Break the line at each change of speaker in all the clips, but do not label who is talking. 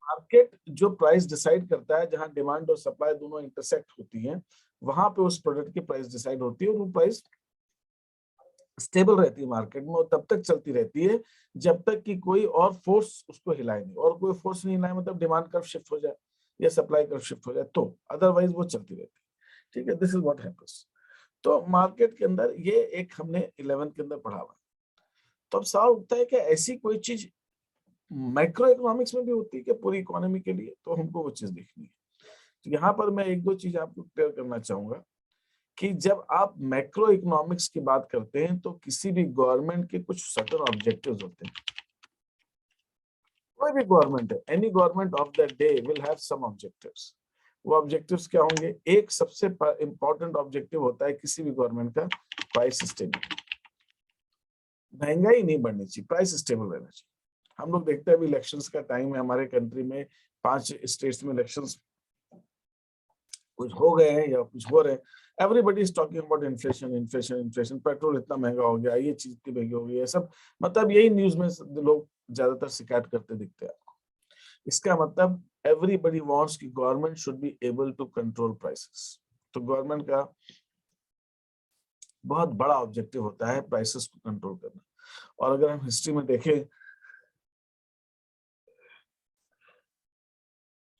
Market जो price decide करता है, जहां डिमांड और सप्लाई दोनों इंटरसेक्ट होती हैं, वहां पे उस प्रोडक्ट की प्राइस डिसाइड होती है, और वो प्राइस स्टेबल रहती है मार्केट में, और तब तक चलती रहती है जब तक कि कोई और फोर्स उसको हिलाए नहीं, और कोई फोर्स नहीं हिलाए मतलब डिमांड कर्व शिफ्ट हो जाए या सप्लाई कर्व शिफ्ट हो जाए, तो अदरवाइज वो चलती रहती है। ठीक है, दिस इज व्हाट हैपेंस। तो मार्केट के अंदर ये एक हमने 11 के अंदर पढ़ा हुआ। तो अब सवाल उठता है कि ऐसी कोई चीज माइक्रो इकोनॉमिक्स में भी होती है कि पूरी इकोनॉमी के लिए, तो हमको वो चीज देखनी है। तो यहाँ पर मैं एक दो चीज आपको क्लियर करना चाहूंगा कि जब आप मैक्रो इकोनॉमिक्स की बात करते हैं तो किसी भी गवर्नमेंट के कुछ सर्टेन ऑब्जेक्टिव्स होते हैं। कोई भी गवर्नमेंट है, any government of the day will have some objectives. वो ऑब्जेक्टिव्स क्या होंगे? एक सबसे इंपॉर्टेंट ऑब्जेक्टिव होता है किसी भी गवर्नमेंट का, प्राइस स्टेबिलिटी। महंगाई नहीं बढ़नी चाहिए, प्राइस स्टेबल रहना चाहिए। हम लोग देखते हैं अभी इलेक्शंस का टाइम है हमारे कंट्री में, 5 स्टेट्स में इलेक्शंस कुछ हो गए हैं या कुछ हो रहे हैं। Everybody is talking about inflation, inflation, inflation, petrol इतना महंगा हो गया, ये चीज इतनी महंगी हो गई है, सब मतलब यही न्यूज में लोग ज्यादातर शिकायत करते दिखते हैं। इसका मतलब एवरीबडी वांट्स कि government should be able to control prices. तो गवर्नमेंट का बहुत बड़ा ऑब्जेक्टिव होता है प्राइसेस को कंट्रोल करना। और अगर हम हिस्ट्री में देखें,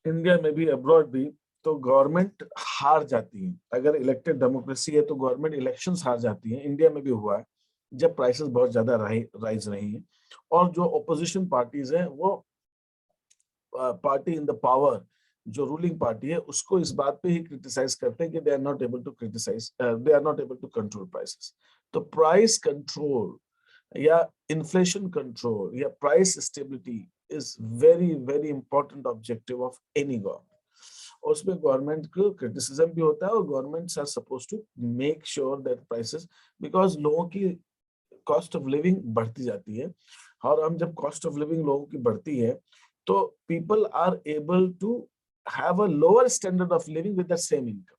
इंडिया में भी अब्रॉड भी, तो गवर्नमेंट हार जाती है। अगर इलेक्टेड डेमोक्रेसी है तो गवर्नमेंट इलेक्शंस हार जाती है। इंडिया में भी हुआ है जब प्राइसेस बहुत ज्यादा राइज रही हैं, और जो ओपोजिशन पार्टीज हैं वो पार्टी इन द पावर, जो रूलिंग पार्टी है, उसको इस बात पे ही क्रिटिसाइज करते हैं कि they are not able to criticise, they are not able to control prices. तो प्राइस कंट्रोल या इन्फ्लेशन कंट्रोल या price stability is very very important objective of any government. और उसमें गवर्नमेंट को क्रिटिसिज्म भी होता है, और governments are suppose to make sure that prices, because लोगों की कॉस्ट ऑफ लिविंग बढ़ती जाती है, और हम जब कॉस्ट ऑफ लिविंग लोगों की बढ़ती है तो people are able to have a lower standard of living with the same income,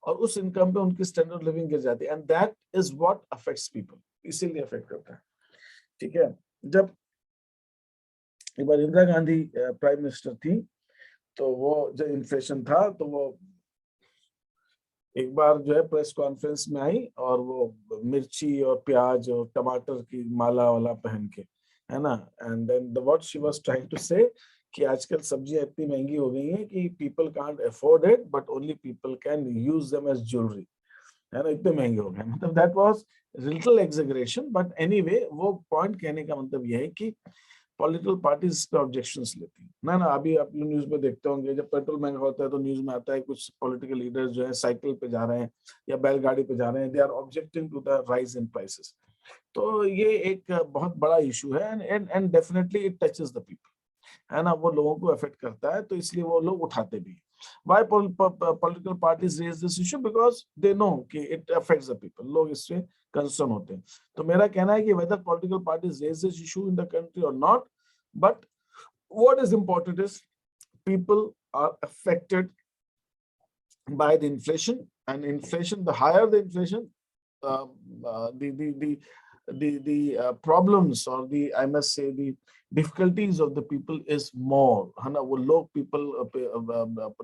और उस इनकम पे उनकी स्टैंडर्ड लिविंग गिर जाती है, and that is what affects people, इसीलिए अफेक्ट करता है। ठीक है, जब एक बार इंदिरा गांधी प्राइम मिनिस्टर थी, तो वो जब इन्फ्लेशन था तो वो एक बार जो है प्रेस कॉन्फ्रेंस में आई, और वो मिर्ची और प्याज और टमाटर की माला वाला पहन के, है ना, and then the what she was trying to say कि आजकल सब्जियां इतनी महंगी हो गई हैं कि people can't afford it, but only people can use them as jewellery, है ना, इतने महंगे हो गए। मतलब that was little exaggeration, but anyway वो पॉइंट कहने का मतलब यह है कि पॉलिटिकल पार्टीज इस पे ऑब्जेक्शंस लेती हैं ना। अभी आप न्यूज में देखते होंगे, जब पेट्रोल महंगा होता है तो न्यूज में आता है कुछ पॉलिटिकल लीडर्स जो है साइकिल पे जा रहे हैं या बैलगाड़ी पे जा रहे हैं, they are objecting to the rise in prices. तो ये एक बहुत बड़ा इशू है, and definitely it touches the people, है ना, वो लोगों को अफेक्ट करता है, तो इसलिए वो लोग उठाते भी हैं। Why political parties raise this issue? Because they know कि it affects the people, लोग इससे कंसर्न होते हैं। तो मेरा कहना है कि whether political parties raise this issue in the country or not, but what is important is people are affected by the inflation, and inflation, the higher the inflation, the problems, or the, I must say, the difficulties of the people is more, है ना। वो लोग people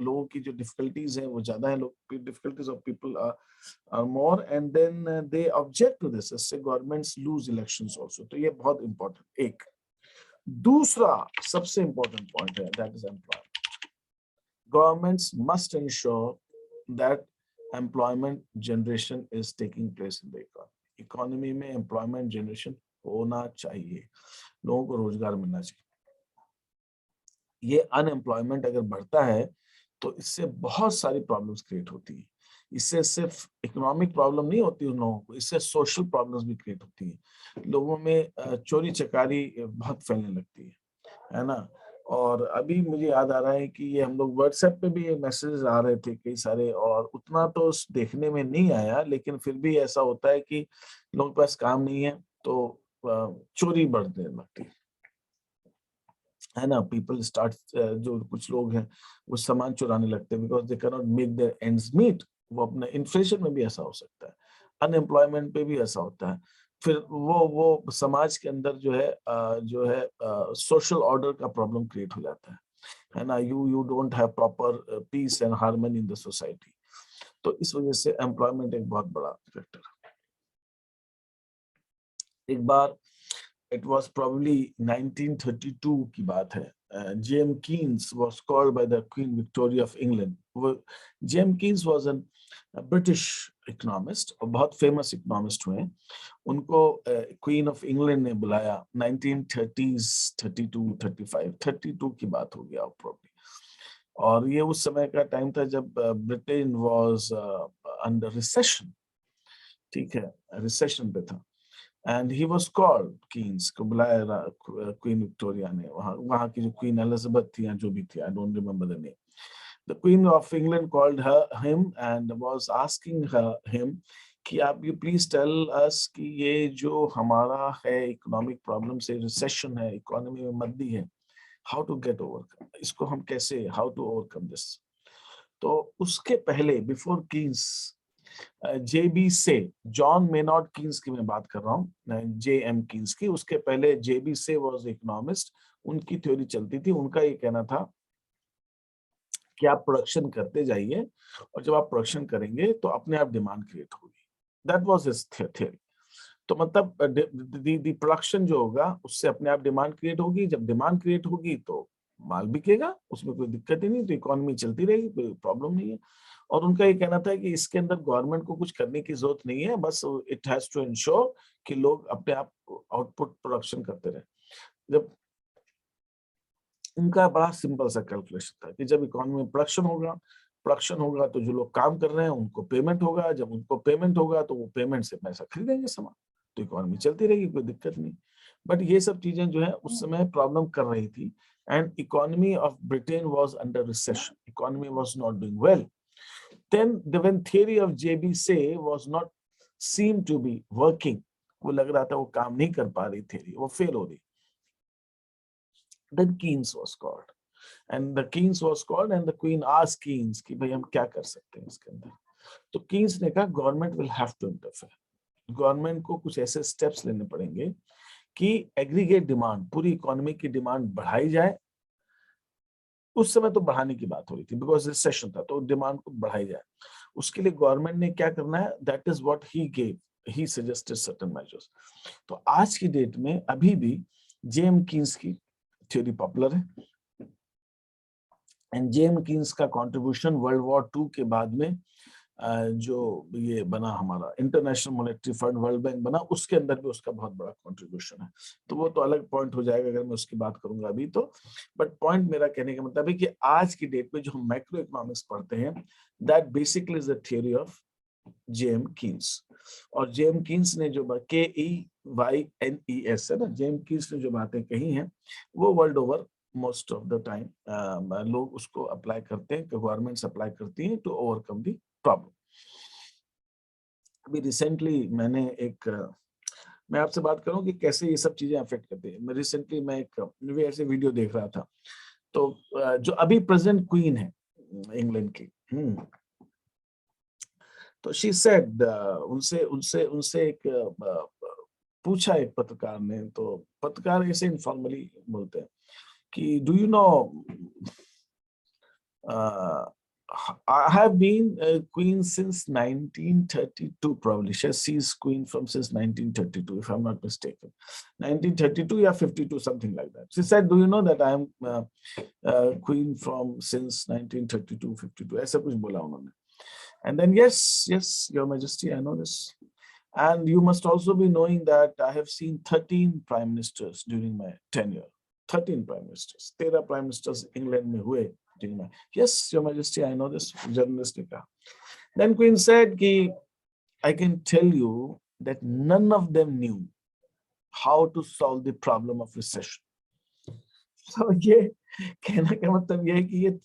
लोगों की जो difficulties हैं वो ज्यादा है, लोग difficulties of people are more, and then they object to this, इससे governments lose elections also। तो ये बहुत important एक। दूसरा सबसे important point है, that is employment। Governments must ensure that employment generation is taking place in the economy। Economy में employment generation होना चाहिए, लोगों को रोजगार मिलना चाहिए। ये अनएम्प्लॉयमेंट अगर बढ़ता है तो इससे बहुत सारी प्रॉब्लम्स क्रिएट होती है। इससे सिर्फ इकोनॉमिक प्रॉब्लम नहीं होती उन लोगों को, इससे सोशल प्रॉब्लम्स भी क्रिएट होती है। लोगों में चोरी चकारी बहुत फैलने लगती है ना। और अभी मुझे याद आ रहा है कि ये हम लोग व्हाट्सएप पे भी ये मैसेजेस आ रहे थे कई सारे, और उतना तो देखने में नहीं आया, लेकिन फिर भी ऐसा होता है कि लोगों के पास काम नहीं है तो चोरी बढ़ने लगती है ना। पीपल स्टार्ट, जो कुछ लोग हैं वो सामान चुराने लगते हैं, because they can not make their ends meet. वो अपने इन्फ्लेशन में भी ऐसा हो सकता है, अनएम्प्लॉयमेंट पे भी ऐसा होता है। फिर वो समाज के अंदर जो है सोशल ऑर्डर का प्रॉब्लम क्रिएट हो जाता है। है ना, you don't have proper peace and harmony in the society. तो इस वजह से एम्प्लॉयमेंट एक बहुत बड़ा फैक्टर है। एक बार it was probably 1932 की बात है, James Keynes was called by the Queen Victoria of England. James Keynes was a British economist और बहुत famous economist हुए। उनको क्वीन ऑफ इंग्लैंड ने बुलाया 1930s, 32, 35, 32 की बात होगी आप प्रॉब्ली। और ये उस समय का टाइम था जब ब्रिटेन वाज अंडर रिसेशन, ठीक है, रिसेशन पे था। And he was called, Keynes को बुलाया क्वीन विक्टोरिया ने, वहां की जो क्वीन एलिजाबेथ थी या जो भी थी, I don't remember the name. The queen of England called him and was asking him कि आप ये प्लीज टेल अस कि ये जो हमारा है इकोनॉमिक प्रॉब्लम से, रिसेशन है, इकोनॉमी में मंदी है, हाउ टू गेट ओवर, इसको हम कैसे, हाउ टू ओवरकम दिस। तो उसके पहले, बिफोर कीन्स, जेबी से, जॉन मेनॉर्ड कीन्स की मैं बात कर रहा हूँ, जेएम कीन्स की, उसके पहले जेबी से वाज इकोनॉमिस्ट। उनकी थ्योरी चलती थी, उनका ये कहना था कि आप प्रोडक्शन करते जाइए और जब आप प्रोडक्शन करेंगे तो अपने आप डिमांड क्रिएट होगी। That was his theory. तो मतलब प्रोडक्शन जो होगा उससे अपने आप डिमांड क्रिएट होगी, जब डिमांड क्रिएट होगी तो माल बिकेगा, उसमें कोई दिक्कत ही नहीं, तो इकोनॉमी चलती रहेगी, कोई प्रॉब्लम नहीं है। और उनका ये कहना था कि इसके अंदर गवर्नमेंट को कुछ करने की जरूरत नहीं है, बस इट हैज टू इंश्योर कि लोग अपने आप आउटपुट प्रोडक्शन करते रहे। जब उनका बड़ा सिंपल सा कैलकुलेशन था कि जब इकोनॉमी में प्रोडक्शन होगा तो जो लोग काम कर रहे हैं उनको पेमेंट होगा, जब उनको पेमेंट होगा तो वो पेमेंट से पैसा खरीदेंगे सामान, तो इकोनॉमी चलती रहेगी, कोई दिक्कत नहीं। बट ये सब चीजें जो है उस समय प्रॉब्लम कर रही थी, and economy of Britain was under recession, economy was not doing well. then when theory of JB say was not seem to be working, वो लग रहा था वो काम नहीं कर पा रही थ्योरी, वो फेल हो रही, then Keynes was called and the queen asked Keynes कि भाई हम क्या कर सकते हैं इसके अंदर। तो Keynes ने कहा government will have to interfere, government को कुछ ऐसे स्टेप्स लेने पड़ेंगे कि एग्रीगेट डिमांड, पूरी इकोनॉमी की डिमांड बढ़ाई जाए। उस समय तो बढ़ाने की बात हो रही थी बिकॉज रिसेशन था, तो डिमांड को बढ़ाई जाए। उसके लिए गवर्नमेंट ने क्या करना है, that is what he suggested certain measures. तो आज की डेट में अभी भी जेएम कीन्स की थ्योरी पॉपुलर है, एंड जेएम कीन्स का कंट्रीब्यूशन वर्ल्ड वॉर 2 के बाद में जो ये बना हमारा international monetary fund, world bank बना, उसके अंदर भी उसका बहुत बड़ा कंट्रीब्यूशन है। तो वो तो अलग पॉइंट हो जाएगा अगर मैं उसकी बात करूंगा अभी तो। बट पॉइंट मेरा कहने का मतलब है कि आज की डेट में जो हम मैक्रो इकोनॉमिक्स पढ़ते हैं, that basically is the theory of JM Keynes. और जेएम कीन्स ने जो KEYNES है ना, जेएम कीन्स ने जो बातें कही हैं वो world over most of the time लोग उसको अप्लाई करते हैं, गवर्नमेंट्स अप्लाई करती हैं टू ओवरकम दी प्रॉब्लम। अभी रिसेंटली मैं आपसे बात करूं कि कैसे ये सब चीजें अफेक्ट करती है। मैं रिसेंटली एक ऐसे वीडियो देख रहा था, तो जो अभी प्रेजेंट क्वीन है इंग्लैंड की, तो शी सेड, उनसे उनसे उनसे एक पूछा एक पत्रकार ने, तो पत्रकार ऐसे इनफॉर्मली बोलते हैं कि do you know, I have been a queen since 1932 probably. She's queen from since 1932 if I'm not mistaken. 1932 or 52, something like that. She said, do you know that I am queen from since 1932, 52? ऐसा कुछ बोला उन्होंने. And then yes, Your Majesty, I know this. And you must also be knowing that I have seen 13 prime ministers during my tenure. 13 prime ministers. 13 prime ministers England में हुए. Yes, Your Majesty, I know this. Journalist ने कहा. Then Queen said कि I can tell you that none of them knew how to solve the problem of recession. So ये कहना का मतलब ये है कि ये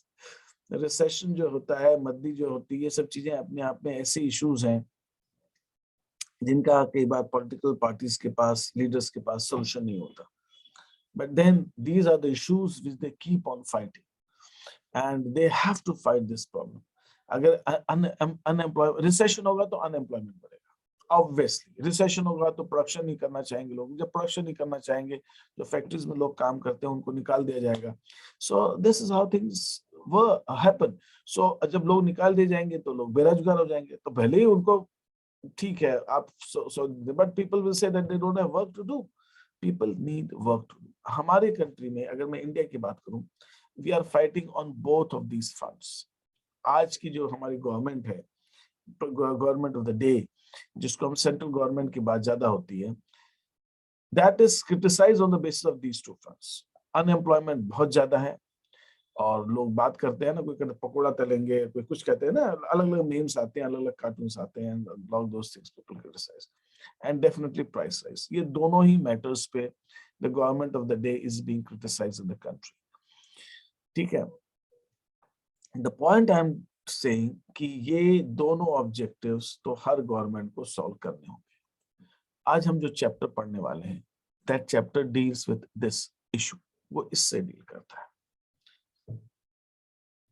रिसेशन जो होता है, मंदी जो होती है, ये सब चीजें अपने आप में ऐसे इश्यूज हैं जिनका कई बार पॉलिटिकल पार्टीज के पास, लीडर्स के पास सोल्यूशन नहीं होता। But then these are the issues which they keep on fighting. And they have to fight this problem. अगर अनएम्प्लॉयमेंट, रिसेशन होगा तो अनएम्प्लॉयमेंट बढ़ेगा, ऑब्वियसली रिसेशन होगा तो प्रोडक्शन नहीं करना चाहेंगे लोग, जब प्रोडक्शन नहीं करना चाहेंगे जो फैक्ट्रीज में लोग काम करते हैं उनको निकाल दिया जाएगा। So this is how things happen. So जब लोग निकाल दिए जाएंगे तो लोग बेरोजगार हो जाएंगे, तो भले ही उनको ठीक है आप but people will say that they don't have work to do. People need work to do. हमारे कंट्री में अगर मैं इंडिया की बात करूं, we are fighting on both of these fronts. आज की जो हमारी गवर्नमेंट है, गवर्नमेंट ऑफ द डे, जिसको हम सेंट्रल गवर्नमेंट की बात ज्यादा होती है, that is criticised on the basis of these two fronts. Unemployment बहुत ज्यादा है, और लोग बात करते हैं ना, कोई कहते पकोड़ा तलेंगे, कोई कुछ कहते हैं ना, अलग अलग नेम्स आते हैं, अलग अलग कार्टून्स आते हैं, लॉग those things people criticise. And definitely price rise, ये दोनों ही मैटर्स पे the government of the day is being criticised in the country. ठीक है, the point I am saying कि ये दोनों ऑब्जेक्टिव्स तो हर गवर्नमेंट को सॉल्व करने होंगे। आज हम जो चैप्टर पढ़ने वाले हैं, that chapter deals with this issue, वो इससे डील करता है।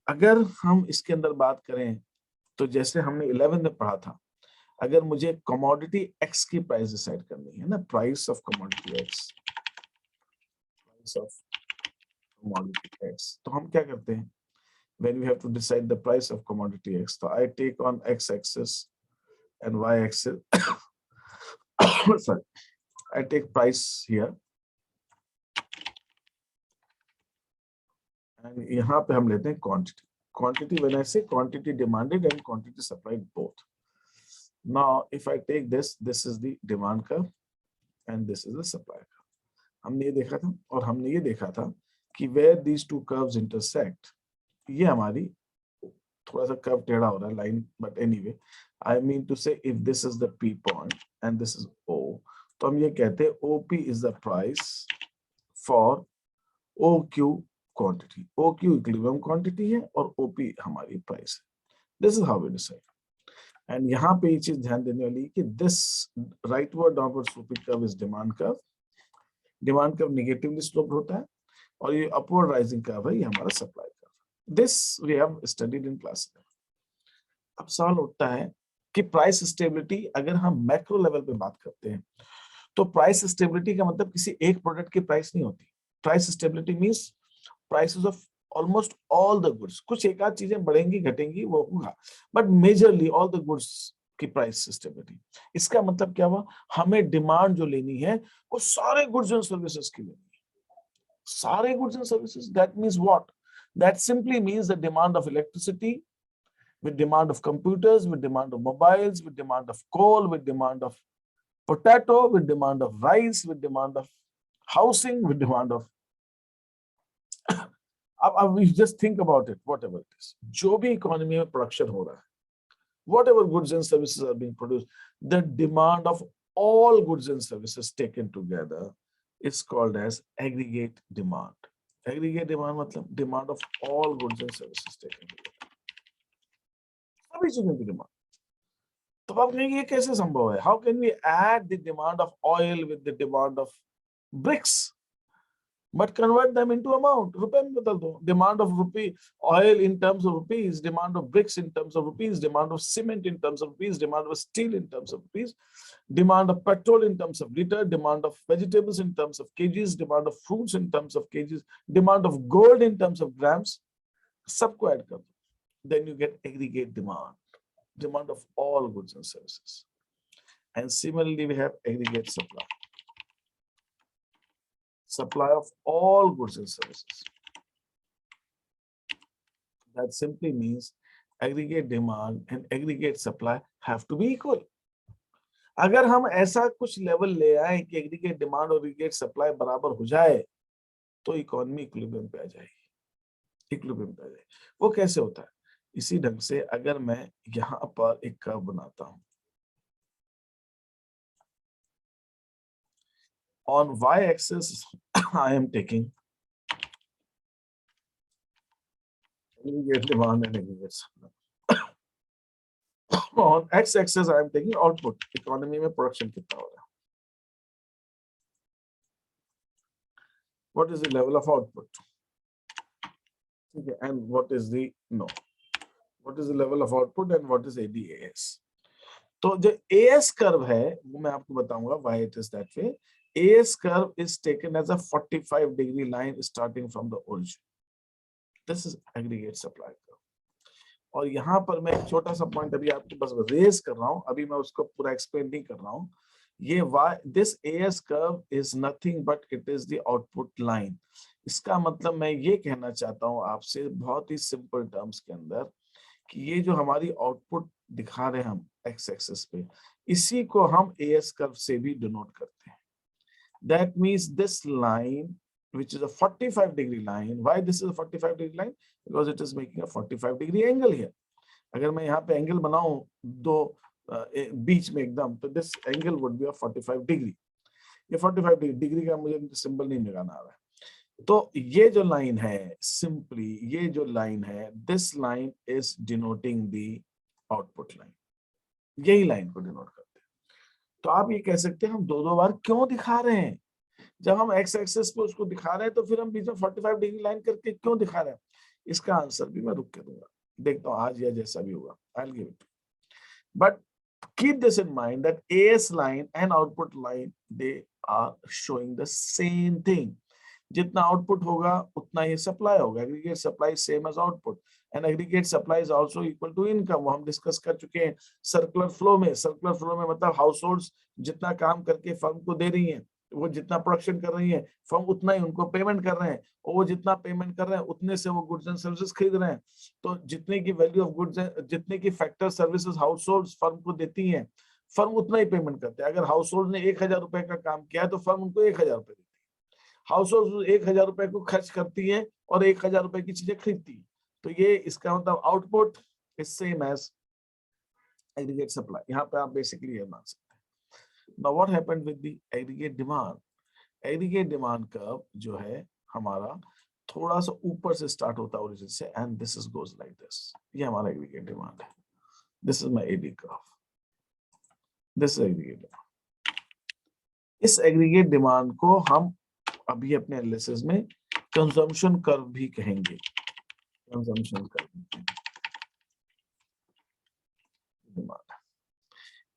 अगर हम इसके अंदर बात करें तो जैसे हमने 11 में पढ़ा था, अगर मुझे कमोडिटी एक्स की प्राइस डिसाइड करनी है ना, price of commodity x, price of commodity x, तो हम क्या करते हैं when we have to decide the price of commodity X? So I take on X axis and Y axis. Sorry, I take price here, and यहाँ पे हम लेते हैं quantity. Quantity, when I say quantity demanded and quantity supplied both. Now, if I take this, this is the demand curve and this is the supply curve. हमने ये देखा था, और हमने ये देखा था कि where these two curves intersect, ये हमारी थोड़ा सा कर्व टेढ़ा हो रहा है line, but anyway I mean to say if this is the P point and this is O, तो हम ये कहते हैं OP is the price for O Q quantity. O Q equilibrium quantity है और ओपी हमारी प्राइस है। This is how we decide. And यहाँ पे ये चीज ध्यान देने वाली कि this rightward downward sloping curve is demand curve. Demand curve negatively sloped होता है, और ये अपवर्ड राइजिंग कर्व है, ये हमारा supply. This we have studied in class 11. अब सवाल उठता है कि प्राइस स्टेबिलिटी, अगर हम मैक्रो लेवल पे बात करते हैं तो प्राइस स्टेबिलिटी का मतलब किसी एक प्रोडक्ट की प्राइस नहीं होती। Price stability means prices of almost all the goods. कुछ एक आध चीजें बढ़ेंगी घटेंगी वो होगा, but majorly all the goods की प्राइस स्टेबिलिटी। इसका मतलब क्या हुआ, हमें डिमांड जो लेनी है वो सारे गुड्स एंड सर्विसेज की लेनी है, सारे goods and services. That means what? That simply means the demand of electricity, with demand of computers, with demand of mobiles, with demand of coal, with demand of potato, with demand of rice, with demand of housing, with demand of अब we just think about it, whatever it is, जो भी economy में production हो रहा है, whatever goods and services are being produced, the demand of all goods and services taken together is called as aggregate demand. Aggregate demand मतलब demand of all goods and services taken together, सभी चीजों की demand. तो आप कहेंगे ये कैसे संभव है? How can we add the demand of oil with the demand of bricks but convert them into amount? रुपए में बदल दो। Demand of rupee oil in terms of rupees, demand of bricks in terms of rupees, demand of cement in terms of rupees, demand of steel in terms of rupees, demand of petrol in terms of liter, demand of vegetables in terms of kgs, demand of fruits in terms of kgs, demand of gold in terms of grams, सबको add कर दो, then you get aggregate demand, demand of all goods and services. And similarly we have aggregate supply, supply of all goods and services. That simply means aggregate demand and aggregate supply have to be equal. अगर हम ऐसा कुछ level ले आए कि aggregate demand और aggregate supply बराबर हो जाए तो इकोनॉमी इक्विलिब्रियम पे आ जाएगी, इक्विलिब्रियम पे आ जाएगी। वो कैसे होता है? इसी ढंग से अगर मैं यहाँ पर एक कर्व बनाता हूं, on y axis I am taking aggregate demand and aggregate supply. On x axis I am taking output, economy में प्रोडक्शन कितना हो रहा है, what is the level of output, okay, and what is the what is the level of output and what is ADAS. तो जो as curve है वो मैं आपको बताऊंगा why it is that way. AS curve is taken as a 45-degree line starting from the origin. This is aggregate supply curve. और यहाँ पर मैं एक छोटा सा पॉइंट अभी आपको बस रेज कर रहा हूँ, अभी मैं उसको पूरा एक्सप्लेन नहीं कर रहा हूँ. ये this AS curve is nothing but it is the output line. इसका मतलब मैं ये कहना चाहता हूँ आपसे बहुत ही सिंपल टर्म्स के अंदर कि ये जो हमारी आउटपुट दिखा रहे हैं हम एक्स एक्सिस पे, इसी को हम AS कर्व से भी डिनोट करते हैं. That means this line, which is a 45-degree line. Why this is a 45-degree line? Because it is making a 45-degree angle here. अगर मैं यहाँ पे एंगल बनाऊं दो बीच में एकदम, तो this angle would be a 45 degree. ये 45 डिग्री का मुझे सिंबल नहीं लगाना आ रहा है. तो ये जो लाइन है, सिंपली ये जो लाइन है, this line is denoting the output line. यही लाइन को डिनोट करते हैं. तो आप ये कह सकते हैं हम दो बार क्यों दिखा रहे हैं? जब हम एक्स एक्सिस पे उसको दिखा रहे हैं तो फिर हम बीच में 45 डिग्री लाइन करके क्यों दिखा रहे हैं? इसका आंसर भी मैं रुक के दूंगा, देखता हूँ आज या जैसा भी होगा. I'll give it. But keep this in mind that AS line and output line, they are showing the same thing. जितना आउटपुट होगा उतना ही सप्लाई होगा. Aggregate supply same as output and aggregate supply is also equal to income. वो हम discuss कर चुके हैं सर्कुलर फ्लो में. सर्कुलर फ्लो में मतलब हाउस होल्ड्स जितना काम करके फर्म को दे रही हैं, वो जितना प्रोडक्शन कर रही है, फर्म उतना ही उनको पेमेंट कर रहे हैं, और वो जितना पेमेंट कर रहे हैं उतने से वो गुड्स एंड सर्विसेज खरीद रहे हैं. तो जितने की वैल्यू ऑफ गुड्स, जितने की factor services house holds firm को देती हैं, फर्म उतना ही पेमेंट करते हैं. अगर हाउस होल्ड ने 1000 रुपए का काम किया है तो फर्म उनको 1000 रुपए देती है. हाउस होल्ड 1000 रुपए को खर्च करती है और 1000 रुपए की चीजें खरीदती है. तो ये इसका मतलब output is same as aggregate supply. यहाँ पे आप बेसिकली ये मान सकते हैं. Now what happened with the aggregate demand? Aggregate demand curve जो है हमारा थोड़ा सा ऊपर से स्टार्ट होता है ओरिजिन से, and this is goes like this. ये हमारा एग्रीगेट डिमांड है. This is my AD curve. This is aggregate demand. इस एग्रीगेट डिमांड को हम अभी अपने एनालिसिस में कंजम्पशन कर्व भी कहेंगे. Consumption curve demand,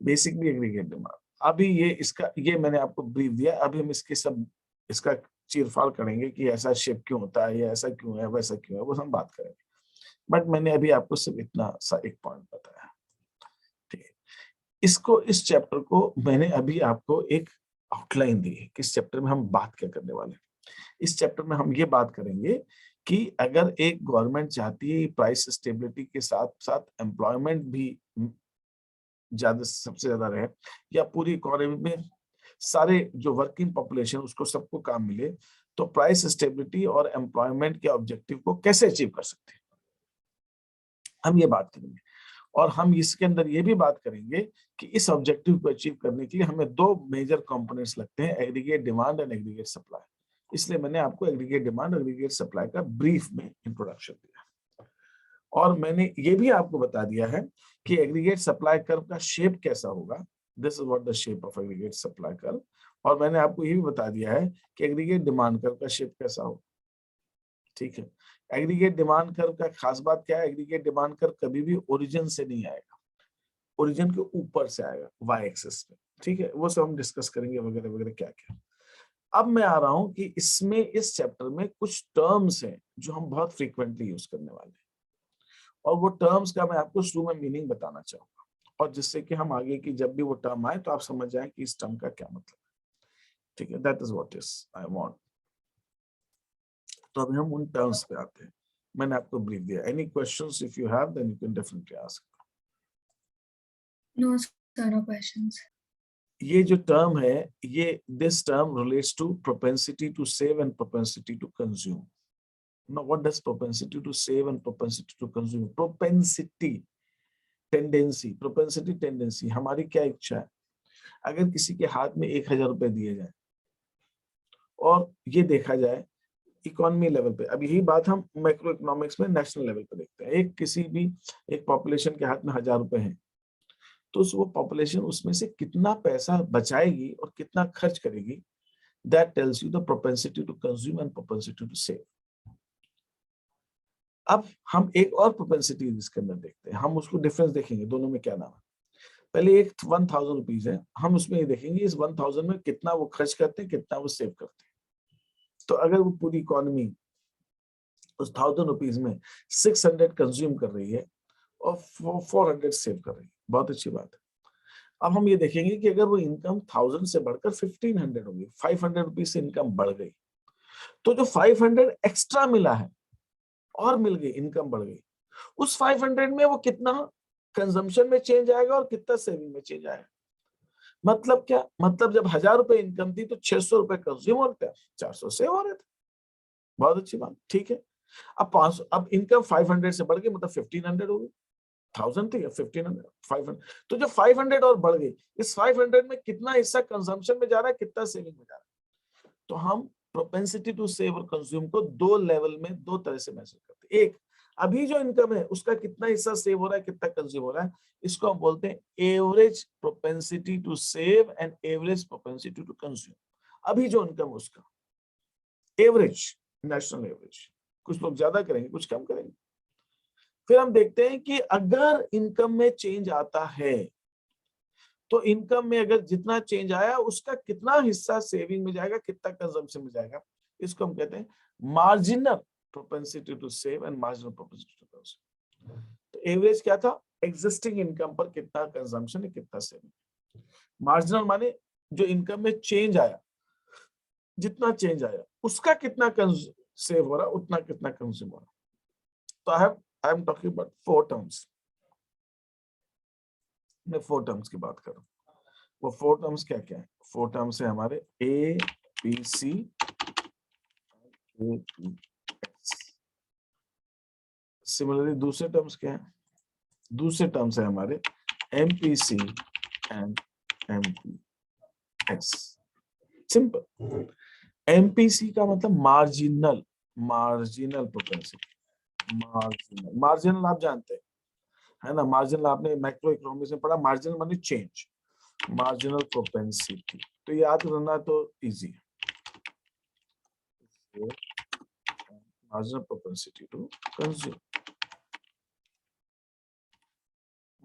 basically aggregate demand. अभी ये मैंने आपको ब्रीफ दिया. अभी हम इसका चीरफाड़ करेंगे कि ऐसा शेप क्यों होता है, या ऐसा क्यों है, वैसा क्यों है, वो हम बात करेंगे. बट मैंने अभी आपको सिर्फ इतना सा एक पॉइंट बताया. ठीक है, इस चैप्टर को मैंने अभी आपको एक आउटलाइन दी है कि इस चैप्टर में हम बात क्या करने वाले हैं. इस चैप्टर में हम ये बात करेंगे कि अगर एक गवर्नमेंट चाहती है प्राइस स्टेबिलिटी के साथ साथ एम्प्लॉयमेंट भी सबसे ज्यादा रहे, या पूरी इकोनॉमी में सारे जो वर्किंग पॉपुलेशन उसको सबको काम मिले, तो प्राइस स्टेबिलिटी और एम्प्लॉयमेंट के ऑब्जेक्टिव को कैसे अचीव कर सकते हैं, हम ये बात करेंगे. और हम इसके अंदर ये भी बात करेंगे कि इस ऑब्जेक्टिव को अचीव करने के लिए हमें दो मेजर कंपोनेंट्स लगते हैं, aggregate demand and aggregate supply. इसलिए मैंने आपको एग्रीगेट डिमांड और एग्रीगेट सप्लाई का ब्रीफ में इंट्रोडक्शन दिया. और मैंने ये भी आपको बता दिया है कि एग्रीगेट सप्लाई कर्व का शेप कैसा होगा. This is what the shape of aggregate supply curve. और मैंने आपको ये भी बता दिया है कि एग्रीगेट डिमांड कर्व का शेप कैसा होगा. ठीक है, एग्रीगेट डिमांड कर्व का खास बात क्या है? एग्रीगेट डिमांड कर्व कभी भी ओरिजिन से नहीं आएगा, ओरिजिन के ऊपर से आएगा वाई एक्सिस पे. ठीक है, वो सब हम डिस्कस करेंगे वगैरह वगैरह क्या क्या. अब मैं आ रहा हूं कि इसमें इस चैप्टर में कुछ टर्म्स हैं जो हम बहुत फ्रीक्वेंटली यूज करने वाले हैं, और वो टर्म्स का मैं आपको शुरू में मीनिंग बताना चाहूंगा, और जिससे कि हम आगे की जब भी वो टर्म आए तो आप समझ जाएं कि इस टर्म का क्या मतलब है. ठीक है, that is what is I want. तो अभी हम उन टर्म्स पे आते हैं. मैंने आपको ब्रीफ दिया. Any questions if you have then you can definitely ask.
No sir, no questions.
ये जो टर्म है, ये this term relates to propensity to save and propensity to consume. Now what does propensity to save and propensity to consume? Propensity, tendency, propensity, tendency. हमारी क्या इच्छा है? अगर किसी के हाथ में 1000 रुपए दिए जाए और ये देखा जाए इकोनॉमी लेवल पे, अब यही बात हम मैक्रो इकोनॉमिक्स में नेशनल लेवल पे देखते हैं. एक पॉपुलेशन के हाथ में 1000 रुपए हैं, तो वो पॉपुलेशन उसमें से कितना पैसा बचाएगी और कितना खर्च करेगी, that tells you the propensity to consume and propensity to save. अब हम एक और प्रोपेंसिटी इसके अंदर देखते हैं, हम उसको डिफरेंस देखेंगे दोनों में क्या नाम है. पहले एक 1000 रुपीज है, हम उसमें ये देखेंगे इस 1000 में कितना वो खर्च करते हैं, कितना वो सेव करते हैं। तो अगर वो पूरी इकोनॉमी उस 1000 रुपीज में 600 कंज्यूम कर रही है और 400 सेव कर रही है, बहुत अच्छी बात है। अब हम ये देखेंगे कि अगर वो इनकम 1000 से बढ़कर 1500 होगी, 500 रुपीज से इनकम बढ़ गई, तो जो 500 एक्स्ट्रा मिला है और मिल गई, इनकम बढ़ गई, उस 500 में वो कितना कंजम्पशन में चेंज आएगा और कितना सेविंग में चेंज आएगा। मतलब क्या, मतलब जब 1000 रुपए इनकम थी तो 600 रुपए कंज्यूम होते हैं, 400 सेव हो रहे थे। बहुत अच्छी बात, ठीक है। अब 500, अब इनकम 500 से बढ़ गई, मतलब 1500 हो गई। 1000 थी, 1500, 500, तो जब 500 और बढ़ गई, इस 500 में कितना हिस्सा कंजम्पशन में जा रहा है, कितना सेविंग में जा रहा है। तो हम प्रोपेंसिटी टू सेव और कंज्यूम को दो लेवल में, दो तरह से मेजर करते हैं। एक, अभी जो इनकम है उसका कितना हिस्सा सेव हो रहा है, कितना कंज्यूम हो रहा है, इसको हम बोलते हैं average propensity to save and average propensity to consume. अभी जो इनकम उसका एवरेज, नेशनल एवरेज, कुछ लोग ज्यादा करेंगे, कुछ कम करेंगे। फिर हम देखते हैं कि अगर इनकम में चेंज आता है, तो इनकम में अगर जितना चेंज आया उसका कितना हिस्सा सेविंग में जाएगा, कितना कंजम्पशन में जाएगा, इसको हम कहते हैं marginal propensity to save and marginal propensity to consume. तो एवरेज क्या था, एग्जिस्टिंग इनकम पर कितना कंजम्पशन है, कितना सेविंग। मार्जिनल माने जो इनकम में चेंज आया, जितना चेंज आया उसका कितना सेव हो रहा, उतना कितना कंज्यूम हो रहा। तो I am talking about 4 terms. मैं 4 टर्म्स की बात कर रहा हूँ। वो 4 टर्म्स क्या क्या है? 4 टर्म्स है हमारे A P C A P S. Similarly दूसरे टर्म्स क्या है? दूसरे टर्म्स है हमारे M P C and M P S. Simple. MPC का मतलब मार्जिनल, मार्जिनल प्रोपेंसिटी। मार्जिनल आप जानते हैं, है ना? मार्जिनल आपने मैक्रो इकोनॉमिक्स में पढ़ा, मार्जिनल माने चेंज, मार्जिनल प्रोपेंसिटी। तो याद करना तो इजी है, marginal propensity to consume,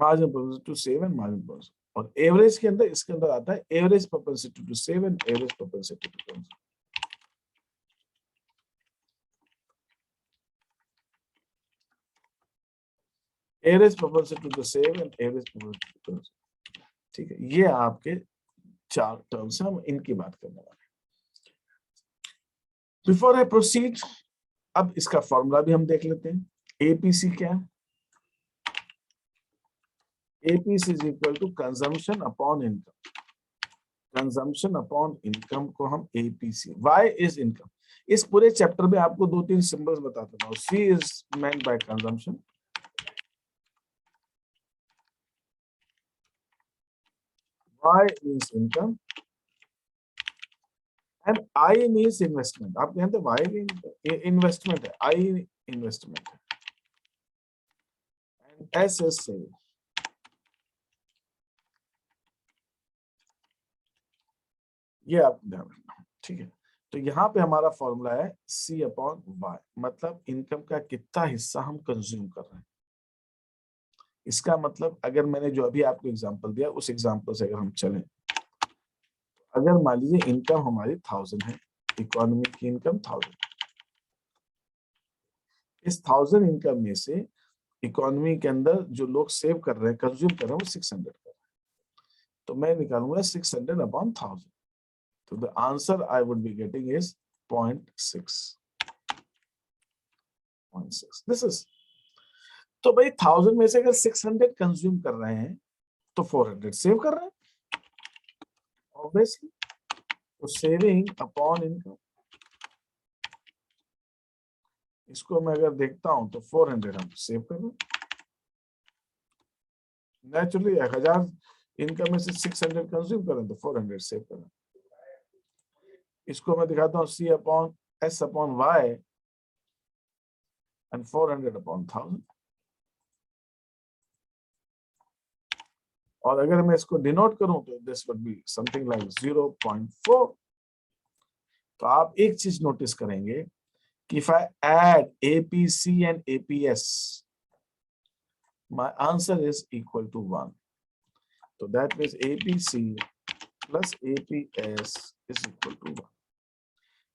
marginal propensity to save and marginal propensity. और एवरेज के अंदर, इसके अंदर आता है average propensity to save and average propensity to consume. Average propensity to save and average propensity to consume. ठीक है, ये आपके 4 टर्म्स हैं, हम इनकी बात करने वाले हैं। बिफोर आई प्रोसीड, अब इसका फॉर्मूला भी हम देख लेते हैं। एपीसी क्या है? APC is equal to consumption upon income. Consumption upon income को हम एपीसी, वाई इज इनकम। इस पूरे चैप्टर में आपको 2-3 सिंबल्स बता देता हूं। C is meant by consumption, Y is income, and I means investment. आप कहते हैं वाई भी इन्वेस्टमेंट है, आई इन्वेस्टमेंट है, एंड एस इज सेविंग। ये आप ध्यान रखना, ठीक है। तो यहाँ पे हमारा फॉर्मूला है सी अपॉन वाई, मतलब इनकम का कितना हिस्सा हम कंज्यूम कर रहे हैं। इसका मतलब अगर मैंने जो अभी आपको एग्जांपल दिया, उस एग्जांपल से अगर हम चलें, अगर मान लीजिए इनकम हमारी 1000 है, इकोनॉमी की इनकम 1000, इस 1000 इनकम में से इकोनॉमी के अंदर जो लोग सेव कर रहे हैं, कंज्यूम कर रहे हैं, वो 600 कर रहे हैं। तो मैं निकालूंगा 600 अपॉन 1000। तो the answer I would be getting is 0.6। This is, तो भाई 1000 में से अगर 600 कंज्यूम कर रहे हैं तो 400 सेव कर रहे हैं, ऑब्वियसली। तो सेविंग अपॉन इनकम, इसको मैं अगर देखता हूं तो 400 हम सेव कर रहे हैं। नेचुरली 1000 इनकम में से 600 कंज्यूम करें तो 400 सेव करें। इसको मैं दिखाता हूँ C upon S upon Y and 400 upon 1000। और अगर मैं इसको डिनोट करूं तो this would be something like 0.4। तो आप एक चीज नोटिस करेंगे कि if I add APC and APS, my answer is equal to 1. तो that means APC plus APS is equal to 1।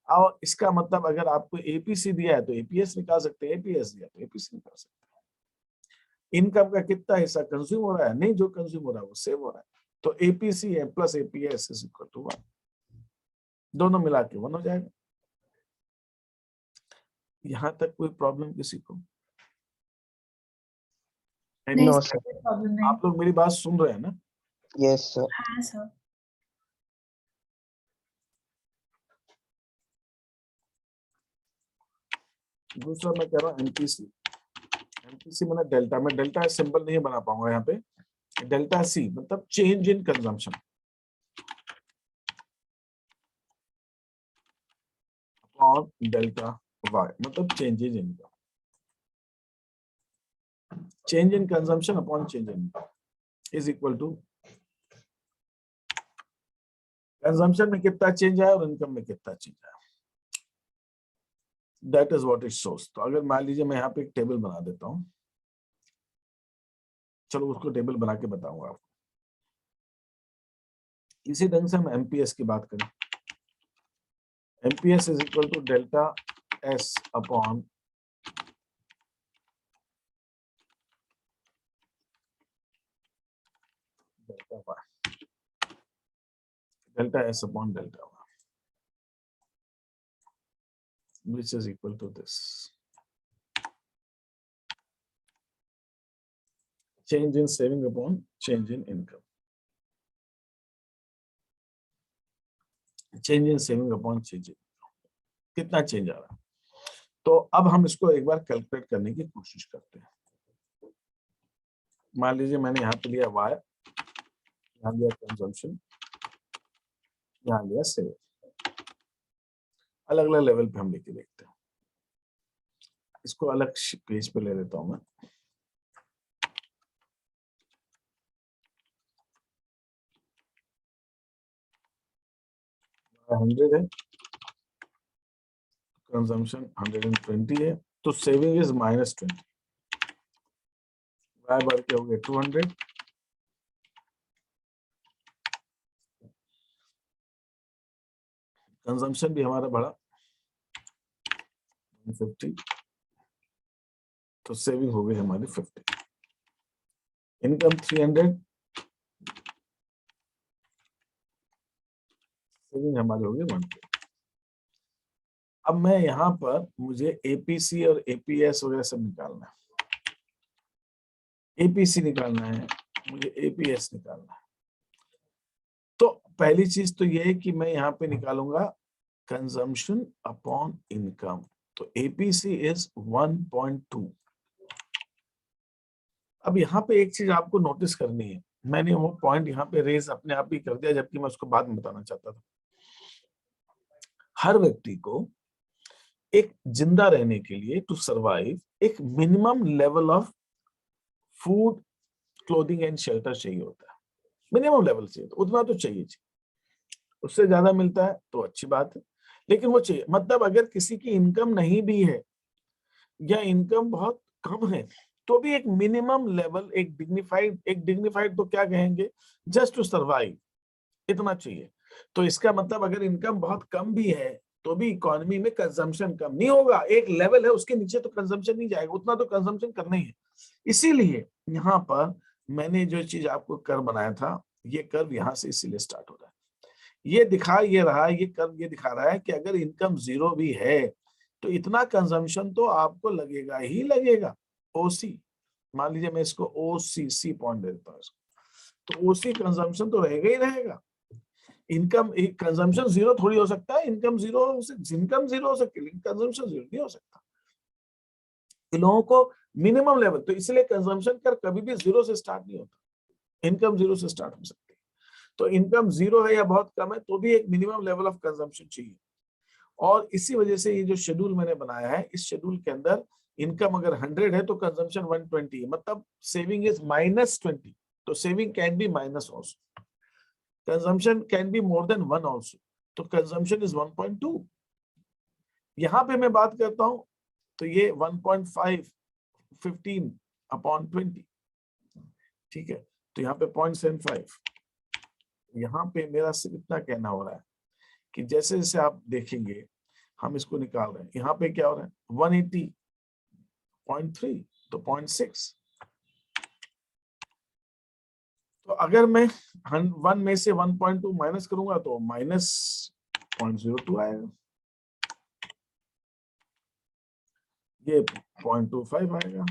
और इसका मतलब अगर आपको APC दिया है तो APS निकाल सकते हैं, APS दिया तो APC निकाल सकते हैं। इनकम का कितना हिस्सा कंज्यूम हो रहा है? नहीं, जो कंज्यूम हो रहा है वो सेव हो रहा है। तो APC है plus APS is equal to 1, दोनों मिला के 1 हो जाएगा। यहां तक कोई प्रॉब्लम किसी को?
No sir.
प्रॉब्लम नहीं।
आप लोग मेरी बात सुन रहे हैं ना?
Yes sir.
हाँ सर।
दूसरा मैं कह रहा हूँ MPC। MPC मैंने डेल्टा में, डेल्टा सिंबल नहीं बना पाऊंगा यहाँ पे। डेल्टा C मतलब चेंज इन कंजम्पशन और डेल्टा Y मतलब changes in income. Change in consumption upon change in income is equal to consumption में कितना चेंज आया और इनकम में कितना चेंज आया। That is what it shows. तो अगर मान लीजिए मैं यहाँ पे एक टेबल बना देता हूँ, चलो उसको टेबल बना के बताऊंगा आपको। इसी ढंग से हम MPS की बात करें, MPS is equal to delta S upon delta Y, delta S upon delta Y, which is equal to this. Change in saving upon change in income. Change in saving upon change in income. कितना change आ रहा है? तो अब हम इसको एक बार calculate करने की कोशिश करते हैं। मान लीजिए मैंने यहाँ पे लिया Y, यहाँ लिया कंजम्पशन, यहाँ लिया सेव। अलग अलग लेवल पे हम लेके देखते हैं। इसको अलग पेज पे ले लेता हूं मैं। $100 है, कंजम्पशन 120 है, तो सेविंग इज -20। Y बढ़ के हो गए 200, कंजम्पशन भी हमारा बढ़ा 150, तो सेविंग हो गई हमारी 50। इनकम 300, सेविंग हमारी होगी 120। अब मैं यहाँ पर मुझे APC और APS वगैरह सब निकालना है। APC निकालना है, मुझे APS निकालना है। तो पहली चीज तो ये है कि मैं यहाँ पे निकालूंगा कंजम्पशन अपॉन इनकम। तो APC इज 1.2। अब यहाँ पे एक चीज आपको नोटिस करनी है, मैंने वो पॉइंट यहाँ पे रेज अपने आप ही कर दिया, जबकि मैं उसको बाद में बताना चाहता था। हर व्यक्ति को एक जिंदा रहने के लिए, टू सर्वाइव, एक minimum level of food, clothing and shelter चाहिए होता है। मिनिमम लेवल चाहिए, तो उतना तो चाहिए। उससे ज्यादा मिलता है तो अच्छी बात है, लेकिन वो चाहिए। मतलब अगर किसी की इनकम नहीं भी है या इनकम बहुत कम है, तो भी एक मिनिमम लेवल, एक डिग्निफाइड तो क्या कहेंगे, जस्ट टू सर्वाइव, इतना चाहिए। तो इसका मतलब अगर इनकम बहुत कम भी है तो भी इकोनॉमी में कंजम्पशन कम नहीं होगा। एक लेवल है, उसके नीचे तो कंजम्पशन नहीं जाएगा, उतना तो कंजम्पशन करना ही है। इसीलिए यहाँ पर मैंने जो चीज आपको कर्व बनाया था, ये कर्व यहाँ से इसीलिए स्टार्ट हो रहा है। ये दिखा ये रहा है, ये कर्व ये दिखा रहा है कि अगर इनकम जीरो भी है तो इतना कंजम्पशन तो आपको लगेगा ही लगेगा। ओसी, मान लीजिए मैं इसको OCC पॉइंट देता हूँ, तो ओसी कंजम्पशन तो रहेगा ही रहेगा। इनकम कंजम्पशन जीरो थोड़ी हो सकता है, इनकम जीरो हो सकती है, लेकिन कंजम्पशन जीरो नहीं हो सकता। इन लोगों को मिनिमम लेवल, तो इसलिए कंजम्पशन कर कभी भी जीरो से स्टार्ट नहीं होता, इनकम जीरो से स्टार्ट हो सकती है। तो इनकम जीरो है या बहुत कम है तो भी एक मिनिमम लेवल ऑफ कंजम्पशन चाहिए। और इसी वजह से ये जो शेड्यूल मैंने बनाया है, इस शेड्यूल के अंदर इनकम अगर 100 है तो कंजम्पशन 120 है, मतलब सेविंग इज -20। तो saving can be minus also, consumption can be more than 1 also, तो कंजम्पशन इज 1.2। यहां पे मैं बात करता हूं तो ये 1.5 15 अपॉन 20, ठीक है। तो यहाँ पे 0.75। यहाँ पे मेरा सिर्फ इतना कहना हो रहा है कि जैसे जैसे आप देखेंगे हम इसको निकाल रहे हैं, यहाँ पे क्या हो रहा है 180.3 तो 0.6। तो अगर मैं 1 में से 1.2 माइनस करूंगा तो -0.02 आएगा, ये 0.25 आएगा,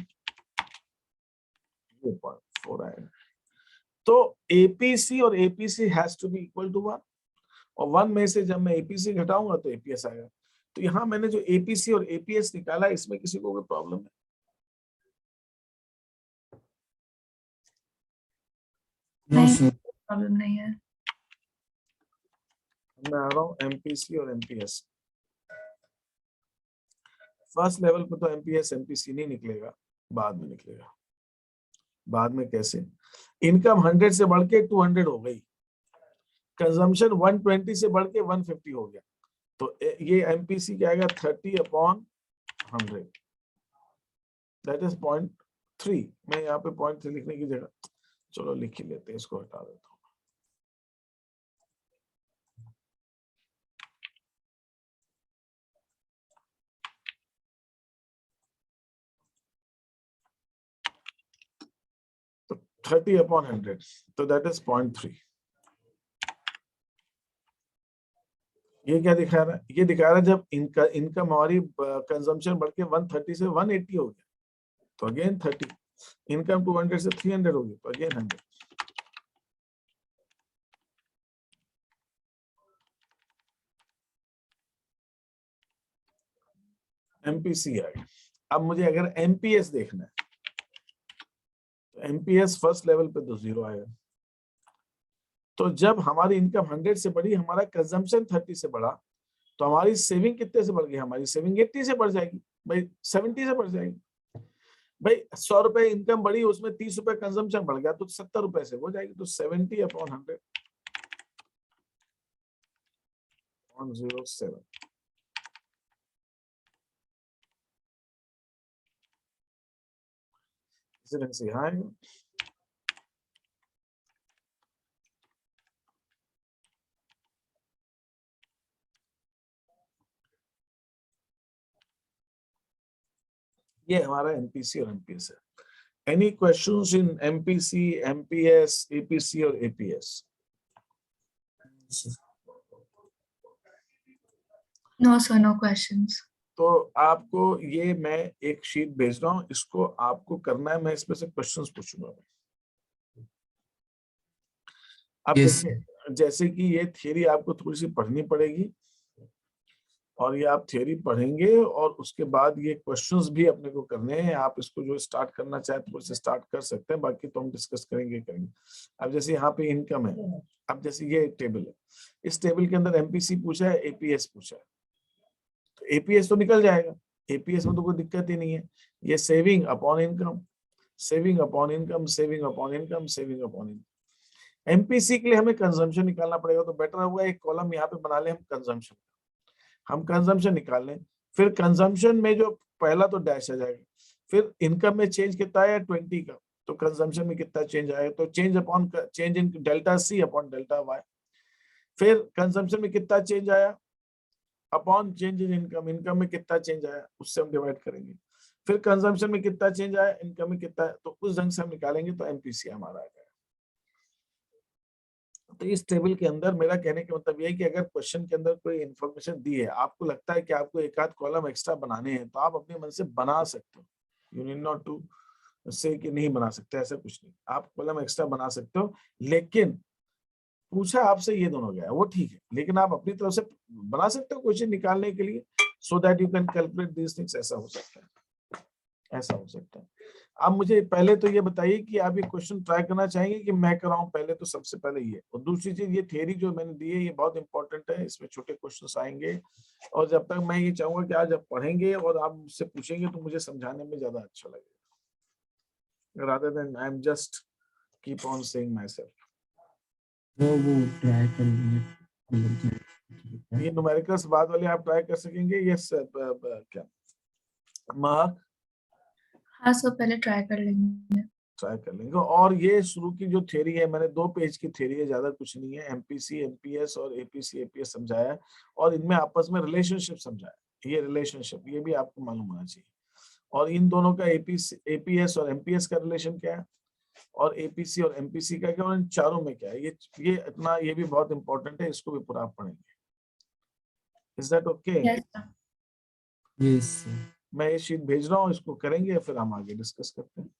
ये 0.4 आएगा। तो एपीसी और APC has to be equal to 1, और 1 में से जब मैं एपीसी घटाऊंगा तो एपीएस आएगा। तो यहाँ मैंने जो एपीसी और एपीएस निकाला, इसमें किसी को कोई प्रॉब्लम है?
नहीं, प्रॉब्लम नहीं है।
मैं आ रहा हूँ एमपीसी और एमपीएस। फर्स्ट लेवल पे तो एमपीएस एमपीसी नहीं निकलेगा, बाद में निकलेगा। बाद में कैसे? इनकम 100 से बढ़ के 200 हो गई, कंजम्पशन 120 से बढ़ के 150 हो गया, तो ये एमपीसी क्या आएगा 30/100, दैट इज 0.3। मैं यहाँ पे 0.3 लिखने की जगह चलो लिख ही लेते हैं, इसको हटा देता हूँ। तो 30/100, तो दैट इज 0.3। ये क्या दिखा रहा है? ये दिखा रहा है जब इनकम हमारी कंजम्पशन बढ़ के 130 से 180 हो गया तो अगेन 30, इनकम 200 से 300 होगी तो अगेन 100। एमपीसी आएगा। अब मुझे अगर एमपीएस देखना है तो एमपीएस फर्स्ट लेवल पे तो 0 आएगा। तो जब हमारी इनकम 100 से बढ़ी, हमारा कंजम्पशन 30 से बढ़ा, तो हमारी सेविंग कितने से बढ़ गई? हमारी सेविंग 80 से बढ़ जाएगी भाई, 70 से बढ़ जाएगी भाई। 100 रुपए इनकम बढ़ी, उसमें 30 रुपए कंजम्पशन बढ़ गया तो 70 रुपए से हो जाएगी। तो 70/100 0.07। इसी ढंग से यहाँ आएगा। ये हमारा एमपीसी और एमपीएस है। Any questions in MPC, MPS, APC और APS?
No sir, no questions.
तो आपको ये मैं एक शीट भेज रहा हूँ, इसको आपको करना है, मैं इसमें से क्वेश्चंस पूछूंगा। अब देखिए, जैसे कि ये थियरी आपको थोड़ी सी पढ़नी पड़ेगी, और ये आप थियरी पढ़ेंगे और उसके बाद ये क्वेश्चंस भी अपने को करने हैं। आप इसको जो स्टार्ट करना चाहे तो उससे स्टार्ट कर सकते हैं, बाकी तो हम डिस्कस करेंगे। अब जैसे यहाँ पे इनकम है, अब जैसे ये टेबल है, इस टेबल के अंदर एमपीसी पूछा है, एपीएस पूछा है, तो एपीएस तो निकल जाएगा, एपीएस में तो कोई दिक्कत ही नहीं है। ये saving upon income, saving upon income, saving upon income, saving upon income. MPC के लिए हमें कंजम्पशन निकालना पड़ेगा, तो बेटर होगा एक कॉलम यहाँ पे बना ले हम कंजम्पशन, हम कंजम्पशन निकाल लें। फिर कंजम्पशन में जो पहला तो डैश आ जाएगा, फिर इनकम में चेंज कितना है 20 का, तो कंजम्पशन में कितना चेंज आएगा, तो change in delta C upon delta Y. फिर कंजम्पशन में कितना चेंज आया upon change in income, income में कितना चेंज आया उससे हम डिवाइड करेंगे। फिर कंजम्पशन में कितना चेंज आया, इनकम में कितना है, तो उस ढंग से हम निकालेंगे तो एमपीसी हमारा आ जाएगा। तो इस टेबल के अंदर मेरा कहने का मतलब ये है कि अगर क्वेश्चन के अंदर कोई इन्फॉर्मेशन दी है, आपको लगता है कि आपको एक आध कॉलम एक्स्ट्रा बनाने हैं, तो आप अपने मन से बना सकते हो। You need not to say कि नहीं बना सकते, ऐसा कुछ नहीं, आप कॉलम एक्स्ट्रा बना सकते हो। लेकिन पूछा आपसे ये दोनों गया वो ठीक है, लेकिन आप अपनी तरफ से बना सकते हो क्वेश्चन निकालने के लिए, so that you can calculate these things. ऐसा हो सकता है, ऐसा हो सकता है। आप मुझे पहले तो ये बताइए कि आप ये क्वेश्चन ट्राई करना चाहेंगे कि मैं कराऊं? पहले तो सबसे पहले ये, और दूसरी चीज ये थियरी जो मैंने दी है ये बहुत इंपॉर्टेंट है, इसमें छोटे क्वेश्चंस आएंगे, और जब तक मैं ये चाहूंगा कि आज आप पढ़ेंगे और आप मुझसे पूछेंगे तो मुझे समझाने में ज्यादा अच्छा लगेगा, rather than I'm just keep on saying myself.
वो ट्राई करेंगे।
ये न्यूमेरिकल्स बाद वाले आप ट्राई कर सकेंगे? यस क्या मार्क?
हाँ सर, पहले ट्राई कर लेंगे।
ट्राई कर लेंगे। और ये शुरू की जो थ्योरी है, मैंने 2 पेज की थ्योरी है, ज्यादा कुछ नहीं है। एमपीसी एमपीएस और एपीसी एपीएस समझाया है और इनमें आपस में रिलेशनशिप समझाया है। ये रिलेशनशिप ये भी आपको मालूम होना चाहिए। और इन दोनों का एपीएस और एमपीएस का रिलेशन क्या है, और एपीसी और एमपीसी का क्या, और इन चारों में क्या है, ये इतना, ये भी बहुत इंपॉर्टेंट है, इसको भी पूरा आप पढ़ेंगे। Is that okay?
Yes, sir.
Yes, sir.
मैं ये शीट भेज रहा हूँ, इसको करेंगे फिर हम आगे डिस्कस करते हैं।